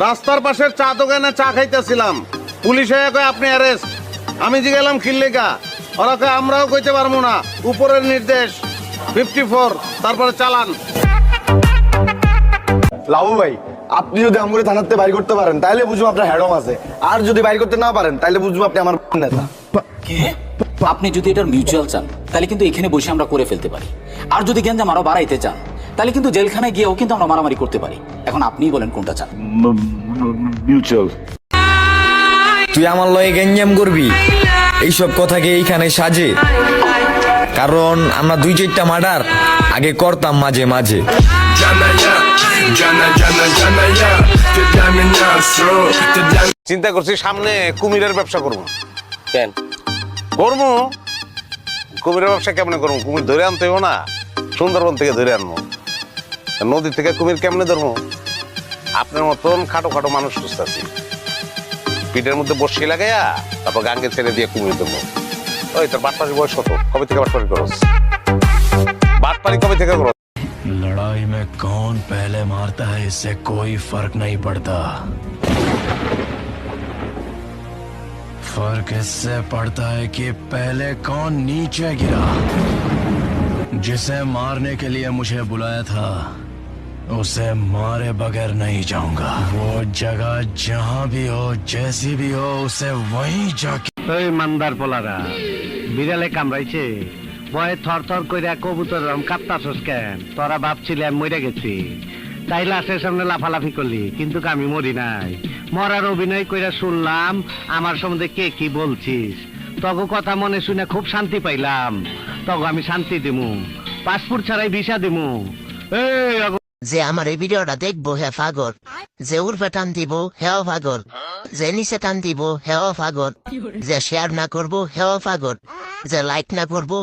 রাস্তার পাশের চা দোকানে চা খাইতেছিলাম, পুলিশ হয়ে কয় আপনি অ্যারেস্ট। আমি জিগেলাম খিল্লিকা, ওরা কয় আমরাও কইতে পারবো না, উপরের নির্দেশ 54, তারপরে চালান। লাবু ভাই, আপনি যদি আমগুলো থানাতে বাইর করতে পারেন তাহলে বুঝবো আপনার হ্যাডম আছে, আর যদি বাইর করতে না পারেন তাহলে বুঝবো আপনি আমার নেতা। আপনি যদি এটার মিউচুয়াল চান তাহলে কিন্তু এখানে বসে আমরা করে ফেলতে পারি, আর যদি গ্যাঞ্জাম আরো বাড়াইতে চান তাহলে কিন্তু জেলখানায় গিয়েও কিন্তু আমরা মারামারি করতে পারি। এখন আপনিই বলেন কোনটা চান। মিউচুয়াল। তুই আমার লয়ে গেঞ্জাম করবি, এইসব কথাকে এইখানে সাজে, কারণ আমরা 2-4টা মার্ডার আগে করতাম মাঝে মাঝে। চিন্তা করছি সামনে কুমিরের ব্যবসা করবো। কেন করবো? কুমিরের ব্যবসা কেমনে করবো? কুমির ধরে আনতে হইব না, সুন্দরবন থেকে ধরে আনবো। নদী থেকে কুমির কেমনে ধরবো? আপনার মতন খাটো খাটো মানুষ সুস্থ আছি, পিঠের মধ্যে বসি লাগাইয়া তারপর গাঙ্গে ছেড়ে দিয়ে কুমির ধরবো। ওই তোর বাটপাড়ির বয়স কত? কবে থেকে বাটপাড়ি করস? বাটপাড়ি কবে থেকে করস? लड़ाई में कौन पहले मारता है इससे कोई फर्क नहीं पड़ता, फर्क इससे पड़ता है कि पहले कौन नीचे गिरा। जिसे मारने के लिए मुझे बुलाया था उसे मारे बगैर नहीं जाऊंगा। वो जगह जहां भी हो, जैसी भी हो, उसे वहीं जाके। ওই মান্দার পোলারা বিড়ালে কামড়াইছে, ভয়ে থর থর কইরা কবুতর কাঁপতাছস কেন? তোরা ভাবছিলি আমি মরে গেছি, তাই লাশের সামনে লাফালাফি করলি, কিন্তু আমি মরি নাই। মরার অভিনয় কইরা শুনলাম আমার সম্বন্ধে কে কি বলছিস। তগো কথা মনে শুনে খুব শান্তি পাইলাম, তগো আমি শান্তি দিমু, পাসপোর্ট ছাড়াই ভিসা দিমু। এই যে আমার এই ভিডিওটা দেখবো হে পাগল, যে উর্ফে টান দিব হেও পাগল, যে নিচে টান দিব হেও পাগল, যে শেয়ার না করবো হেও পাগল, যে লাইক না করবো